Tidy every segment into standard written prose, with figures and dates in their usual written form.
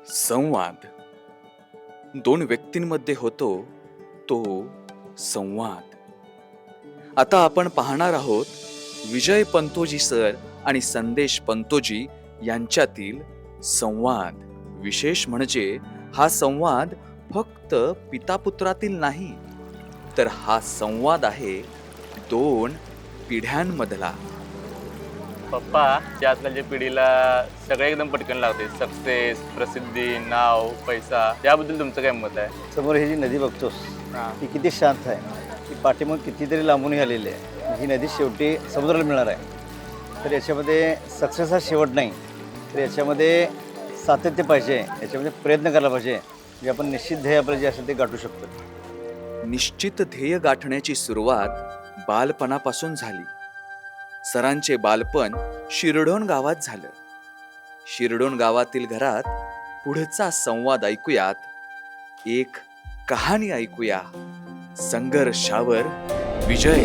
संवाद दोन व्यक्तींमध्ये होतो तो संवाद. आता आपण पाहणार आहोत विजय पंतोजी सर आणि संदेश पंतोजी यांच्यातील संवाद. विशेष म्हणजे हा संवाद फक्त पितापुत्रातील नाही, तर हा संवाद आहे दोन पिढ्यांमधला. पप्पा जे आजकालच्या पिढीला सगळे एकदम पटकन लागते. सक्सेस, प्रसिद्धी, नाव, पैसा, याबद्दल तुमचं काय मत आहे? समोर ही जी नदी बघतोस ही किती शांत आहे. ही पाठीमाग कितीतरी लांबून आलेली आहे. ही नदी शेवटी समुद्राला मिळणार आहे. तर याच्यामध्ये सक्सेस हा शेवट नाही, तर याच्यामध्ये सातत्य पाहिजे, याच्यामध्ये प्रयत्न करायला पाहिजे. म्हणजे आपण निश्चित ध्येय आपलं जे असेल ते गाठू शकतो. निश्चित ध्येय गाठण्याची सुरुवात बालपणापासून झाली. सरांचे बालपण शिरडोन गावात झालं. शिरडोन गावातील घरात पुढचा संवाद ऐकूयात. एक कहाणी ऐकूया, संघर्षावर विजय.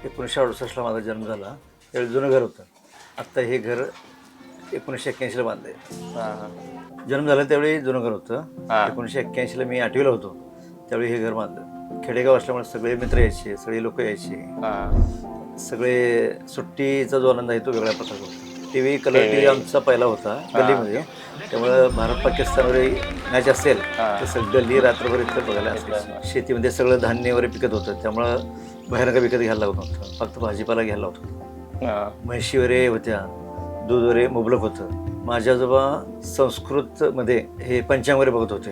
1968ला माझा जन्म झाला. त्यावेळी जुनं घर होतं. आत्ता हे घर 1981ला बांधलंय. जन्म झाला त्यावेळी जुनं घर होतं. 1981ला मी 8वीला होतो, त्यावेळी हे घर बांधलं. खेडेगाव असल्यामुळे सगळे मित्र यायचे, सगळे लोक यायचे. सगळे सुट्टीचा जो आनंद आहे तो वेगळ्या प्रकारचा होता. T V, colour T V आमचा पहिला होता गल्लीमध्ये. त्यामुळं भारत पाकिस्तानवर मॅच असेल तर सगळं गल्ली रात्रभर इथं बघायला असायचं. शेतीमध्ये सगळं धान्य वगैरे पिकत होतं, त्यामुळं बाहेर का विकत घ्यायला लागत नव्हतं, फक्त भाजीपाला घ्यायला लागत होतं. म्हशी वगैरे होत्या, दूध वगैरे मुबलक होतं. माझ्या आजोबा संस्कृतमध्ये हे पंचांग वगैरे बघत होते.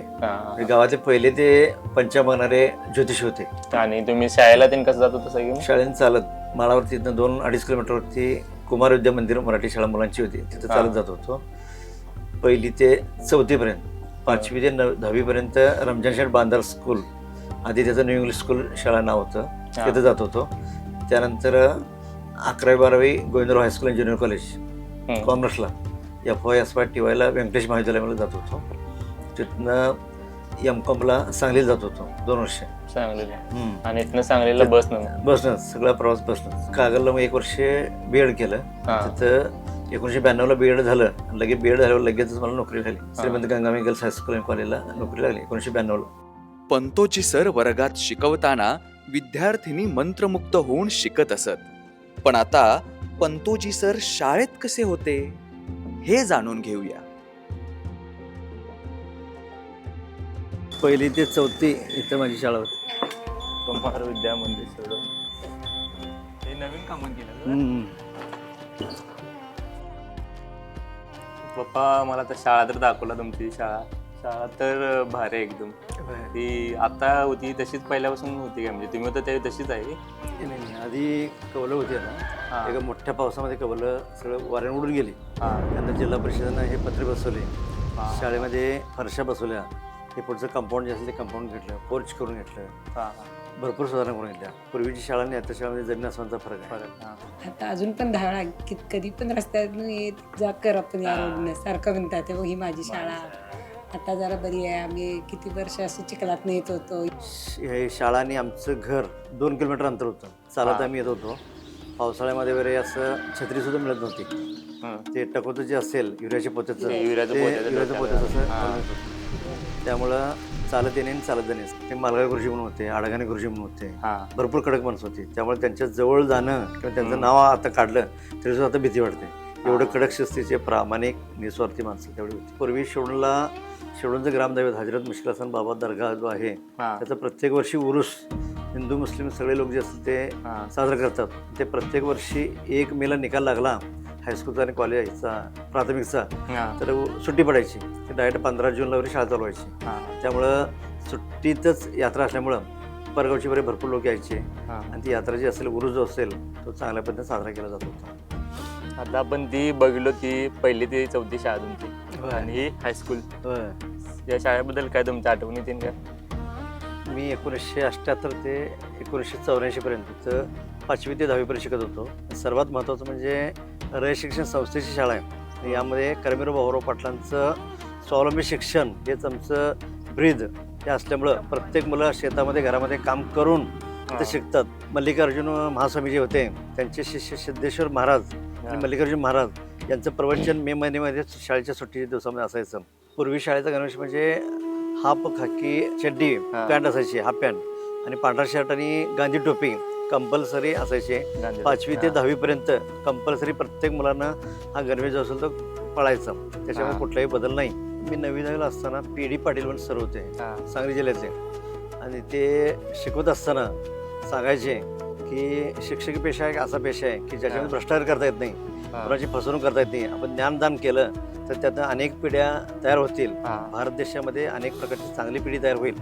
गावातले पहिले ते पंचांग बघणारे ज्योतिषी होते. आणि तुम्ही शाळेला तीन कसं जात होतं सगळी? शाळेने चालत माळावरती 2-2.5 किलोमीटरवरती कुमार विद्या मंदिर मराठी शाळा मुलांची होती, तिथं चालत जात होतो. 1ली ते 4थीपर्यंत. 5वी ते 10वीपर्यंत रमजान शेठ बांदार स्कूल, आधी त्याचं न्यू इंग्लिश स्कूल शाळा नाव होतं, तिथं जात होतो. त्यानंतर 11वी-12वी Govindrao high school and junior college कॉमर्सला, FY TYला व्यंकटेश महाविद्यालयामध्ये जात होतो. तिथनं MCOMला सांगलीला जात होतो 2 वर्ष. सांगलीला. आणि इथनं सांगलीला बसनं सगळा प्रवास बसनं. कागलला मग 1 वर्ष B.Ed केलं. तिथं 1992ला B.Ed झालं. लगेच B.Ed झाल्यावर लगेचच मला नोकरी झाली. श्रीमंत गंगामी गर्ल्स हायस्कूल अँड कॉलेजला नोकरी लागली 1992ला. पंतोजी सर वर्गात शिकवताना विद्यार्थिनी मंत्रमुग्ध होऊन शिकत असत. पण आता पंतोजी सर शाळेत कसे होते हे जाणून घेऊया. 1ली ते 4थी इथं माझी शाळा होती. कुमार विद्या मंदिर सोडून हे नवीन कामं केलं. पप्पा मला तर शाळा तर दाखवला तुमची. शाळा तर भारी आहे एकदम. ती आता होती तशीच पहिल्यापासून होती काय? म्हणजे तुम्ही होता त्यावेळी तशीच आहे? नाही, आधी कवलं होते ना, एका मोठ्या पावसामध्ये कवलं सगळं वाऱ्याने उडून गेली. त्यानंतर जिल्हा परिषदेनं हे पत्रे बसवले, शाळेमध्ये फरशा बसवल्या, हे पुढचं कंपाऊंड जे असेल ते कंपाऊंड घेतलं, पोर्च करून घेतलं, भरपूर सुधारणा करून घेतल्या. पूर्वीची शाळा आणि आता शाळेमध्ये जमीन आसमानचा फरक आहे. आता अजून पण धावळा कधी पण रस्त्यातून येत जा कर आपण या रोडनं सारखं म्हणतात ही माझी शाळा. आता जरा बरी आहे. आम्ही किती वर्ष असे चिखलात येत होतो. हे शाळा आणि आमचं घर 2 किलोमीटर अंतर होतं. चालत आम्ही येत होतो. पावसाळ्यामध्ये वगैरे असं छत्री सुद्धा मिळत नव्हती. ते टकोचं जे असेल युरियाच्या पोत्याचं, युरियाचं पोत्याचं असं, त्यामुळं चालत येणे आणि चालत जाणे. ते मालगाव गुरुजी म्हणून होते, आडगाणे गुरुजी म्हणून होते, भरपूर कडक माणसं होती. त्यामुळे त्यांच्या जवळ जाणं किंवा त्यांचं नाव आता काढलं तरी सुद्धा आता भीती वाटते. एवढं कडक शिस्तीचे, प्रामाणिक, निस्वार्थी माणसं तेवढी होती. पूर्वी शिवडोनचं ग्रामदैवत हजरत मुश्किल हसन बाबा दर्गा जो आहे, त्याचा प्रत्येक वर्षी उरूस हिंदू मुस्लिम सगळे लोक जे असतात ते साजरा करतात. ते प्रत्येक वर्षी 1 मेला निकाल लागला हायस्कूलचा आणि कॉलेजचा प्राथमिकचा, तर सुट्टी पडायची. ते डायरेक्ट 15 जूनला वगैरे शाळा चालू व्हायची. त्यामुळं सुट्टीतच यात्रा असल्यामुळं परगावची वगैरे भरपूर लोक यायचे आणि ती यात्रा जी असेल, उरूस जो असेल, तो चांगल्या पद्धतीने साजरा केला जात होता. आता आपण ती बघलो ती 1ली ते 4थी शाळा तुमची आणि ही हायस्कूल. या शाळेबद्दल काय तुमच्या आठवणी येतील का? मी 1978 ते 1984 पर्यंत 5वी ते 10वीपर्यंत शिकत होतो. सर्वात महत्त्वाचं म्हणजे रयत शिक्षण संस्थेची शाळा आहे. यामध्ये कर्मवीर भाऊराव पाटलांचं स्वावलंबी शिक्षण हेच आमचं ब्रीद हे असल्यामुळं प्रत्येक मुलं शेतामध्ये घरामध्ये काम करून ते शिकतात. मल्लिकार्जुन महास्वामी जे होते त्यांचे शिष्य सिद्धेश्वर महाराज आणि मल्लिकार्जुन महाराज यांचं प्रवचन मे महिन्यामध्ये शाळेच्या सुट्टीच्या दिवसामध्ये असायचं. पूर्वी शाळेचा गणवेश म्हणजे हाफ खाकी चड्डी पॅन्ट असायची, हाफ पॅन्ट आणि पांढरा शर्ट आणि गांधी टोपी कंपल्सरी असायचे. 5वी ते 10वी पर्यंत कंपल्सरी प्रत्येक मुलांना हा गणवेश जो असेल तो पळायचा, त्याच्यामुळे कुठलाही बदल नाही. मी 9वी-10वीला असताना PD पाटील म्हणून सर होते सांगली जिल्ह्याचे, आणि ते शिकवत असताना सांगायचे की शिक्षकी पेशा एक असा पेशा आहे की ज्याच्यामध्ये भ्रष्टाचार करता येत नाही, कोणाची फसवणूक करता येत नाही. आपण ज्ञानदान केलं तर त्यातनं अनेक पिढ्या तयार होतील. भारत देशामध्ये अनेक प्रकारची चांगली पिढी तयार होईल.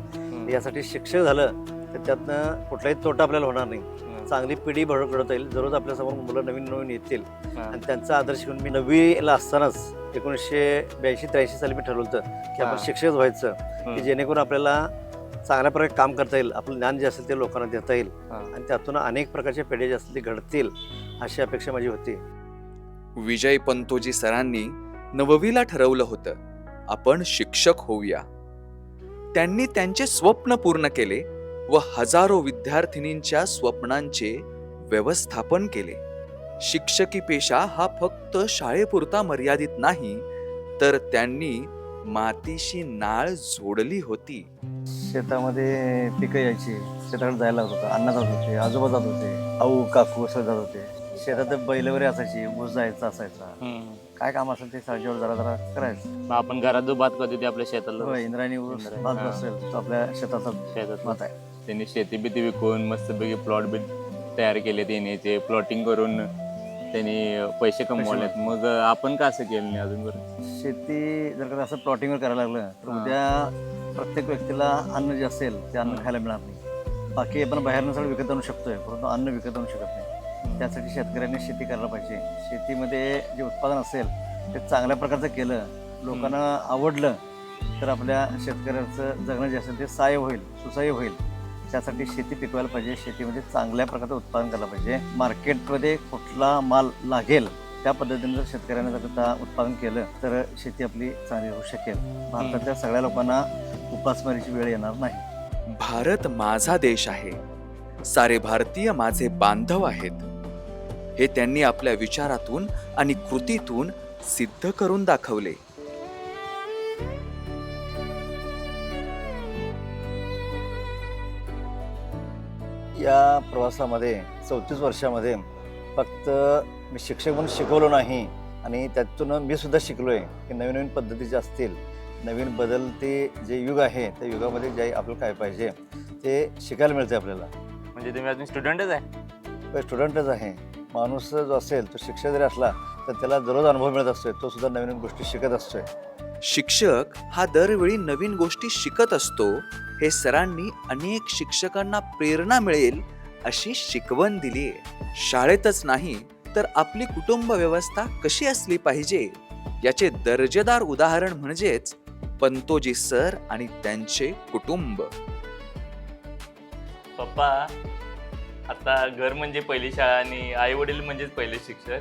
यासाठी शिक्षक झालं तर त्यातनं कुठलाही तोटा आपल्याला होणार नाही. चांगली पिढी घडवता येईल. दररोज आपल्यासमोर मुलं नवीन नवीन येतील आणि त्यांचा आदर्श घेऊन मी 9वीला असतानाच 1982-83 साली मी ठरवलं होतं की आपण शिक्षक व्हायचं, की जेणेकरून आपल्याला चांगल्या प्रकारे काम करता येईल, आपलं ज्ञान जे असेल ते लोकांना देता येईल आणि त्यातून अनेक प्रकारच्या पिढ्या जे असतील ते घडतील, अशी अपेक्षा माझी होती. विजय पंतोजी सरांनी 9वीला ठरवलं होतं आपण शिक्षक होऊया. त्यांनी त्यांचे स्वप्न पूर्ण केले व हजारो विद्यार्थिनींच्या स्वप्नांचे व्यवस्थापन केले. शिक्षकी पेशा हा फक्त शाळेपुरता मर्यादित नाही, तर त्यांनी मातीशी नाळ जोडली होती. शेतामध्ये पिकं यायची, शेताकडे जायला लागत होतं, अण्णा जात होते, आजोबा जात होते, आऊ काकू असं जात होते. शेतात बैल वगैरे असायची, ऊस जायचा असायचा, काय काम असेल ते साजेवर जरा जरा करायचं. मग आपण घरात जो भात करतो ते आपल्या शेताला होय, इंद्रायणी ऊस भात असेल तो आपल्या शेतात भात आहे. त्यांनी शेती बिती विकून मस्तपैकी प्लॉट बी तयार केले, त्यांनी ते प्लॉटिंग करून त्यांनी पैसे कमवलेत. मग आपण का असं केलं नाही अजूनपर्यंत? शेती जर का असं प्लॉटिंगवर करायला लागलं तर उद्या प्रत्येक व्यक्तीला अन्न जे असेल ते अन्न खायला मिळणार नाही. बाकी आपण बाहेरनं सगळं विकत आणू शकतोय, परंतु अन्न विकत आणू शकत नाही. त्यासाठी शेतकऱ्यांनी शेती करायला पाहिजे. शेतीमध्ये जे उत्पादन असेल ते चांगल्या प्रकारचं केलं, लोकांना आवडलं तर आपल्या शेतकऱ्याचं जगणं जे असेल ते साय होईल, सुसाय होईल. त्यासाठी शेती पिकवायला पाहिजे, शेतीमध्ये चांगल्या प्रकारचं उत्पादन करायला पाहिजे. मार्केटमध्ये कुठला माल लागेल त्या पद्धतीने जर शेतकऱ्याने जर का उत्पादन केलं तर शेती आपली चांगली होऊ शकेल. भारतातल्या सगळ्या लोकांना उपासमारीची वेळ येणार नाही. भारत माझा देश आहे, सारे भारतीय माझे बांधव आहेत, हे त्यांनी आपल्या विचारातून आणि कृतीतून सिद्ध करून दाखवले. या प्रवासामध्ये 34 वर्षामध्ये फक्त मी शिक्षक म्हणून शिकवलो नाही, आणि त्यातून मी सुद्धा शिकलो आहे की नवीन नवीन पद्धती ज्या असतील, नवीन बदलते जे युग आहे त्या युगामध्ये जे आपल्याला काय पाहिजे ते शिकायला मिळते आपल्याला. म्हणजे तुम्ही अजून स्टुडंटच आहे? स्टुडंटच आहे. माणूस जो असेल तो शिक्षक जरी असला तर त्याला दररोज अनुभव मिळत असतोय, तो सुद्धा नवीन नवीन गोष्टी शिकत असतोय. शिक्षक हा दरवेळी नवीन गोष्टी शिकत असतो, हे सरांनी अनेक शिक्षकांना प्रेरणा मिळेल अशी शिकवण दिली. शाळेतच नाही तर आपली कुटुंब व्यवस्था कशी असली पाहिजे याचे दर्जेदार उदाहरण म्हणजेच पंतोजी सर आणि त्यांचे कुटुंब. पप्पा, आता घर म्हणजे पहिली शाळा आणि आई वडील म्हणजेच पहिले शिक्षक,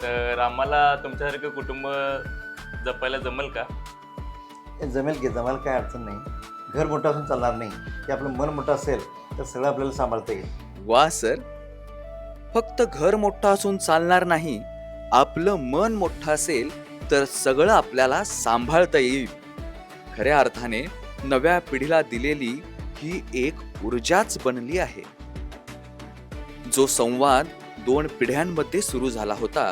तर आम्हाला तुमच्यासारखं कुटुंब जपायला जमल का? जमेल की, जमायला काय अडचण नाही. घर मोठं असून चालणार नाही, की आपलं मन मोठं असेल तर सगळं आपल्याला सांभाळता येईल. वा सर, फक्त घर मोठं असून चालणार नाही, आपलं मन मोठं असेल तर सगळं आपल्याला सांभाळता येईल. खऱ्या अर्थाने नव्या पिढीला दिलेली ही एक ऊर्जाच बनली आहे. जो संवाद 2 पिढ्यांमध्ये सुरू झाला होता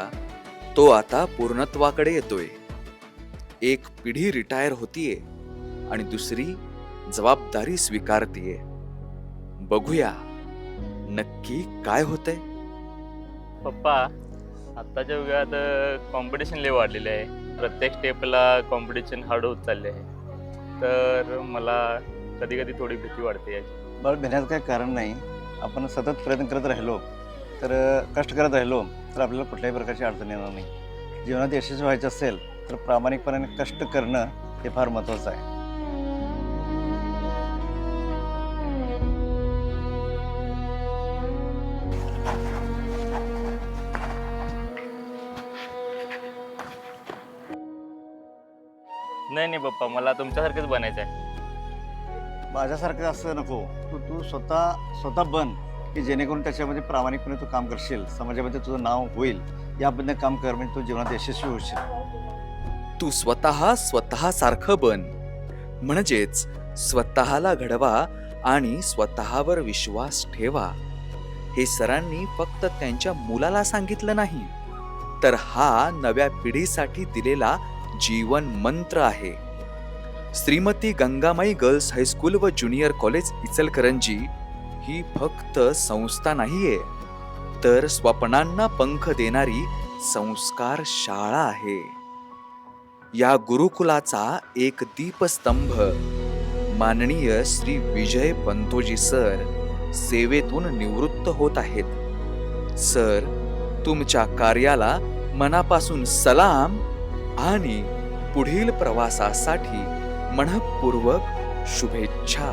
तो आता पूर्णत्वाकडे येतोय. एक पिढी रिटायर होतीये आणि दुसरी जबाबदारी स्वीकारतीये. बघूया नक्की काय होतंय. पप्पा, आत्ताच्या युगात कॉम्पिटिशन लय वाढलेलं आहे. प्रत्येक स्टेपला कॉम्पिटिशन हार्ड होत चालले आहे. तर मला कधी कधी थोडी भीती वाटते याची. बरं, भिण्याचं काही कारण नाही. आपण सतत प्रयत्न करत राहिलो तर, कष्ट करत राहिलो तर आपल्याला कुठल्याही प्रकारची अडचण येणार नाही. जीवनात यशस्वी व्हायचं असेल तर प्रामाणिकपणे कष्ट करणं हे फार महत्त्वाचं आहे. नाही नाही पप्पा, मला तुमच्यासारखंच बनायचं आहे. माझ्यासारखं असं नको, तू स्वतः बन की जेणेकरून त्याच्यामध्ये प्रामाणिकपणे तू काम करशील, समाजामध्ये तुझं नाव होईल, या पद्धतीने काम कर, म्हणजे तू जीवनात यशस्वी होशील. तू स्वतःसारखं बन, म्हणजेच स्वतःला घडवा आणि स्वतःवर विश्वास ठेवा. हे सरांनी फक्त त्यांच्या मुलाला सांगितलं नाही, तर हा नव्या पिढीसाठी दिलेला जीवन मंत्र आहे. श्रीमती गंगामाई गर्ल्स हायस्कूल व ज्युनियर कॉलेज इचलकरंजी ही फक्त संस्था नाहीये, तर स्वप्नांना पंख देणारी संस्कार शाळा आहे. या गुरुकुलाचा एक दीपस्तंभ माननीय श्री विजय पंतोजी सर सेवेतून निवृत्त होत आहेत. सर, तुमच्या कार्याला मनापासून सलाम आणि पुढील प्रवासासाठी मनःपूर्वक शुभेच्छा.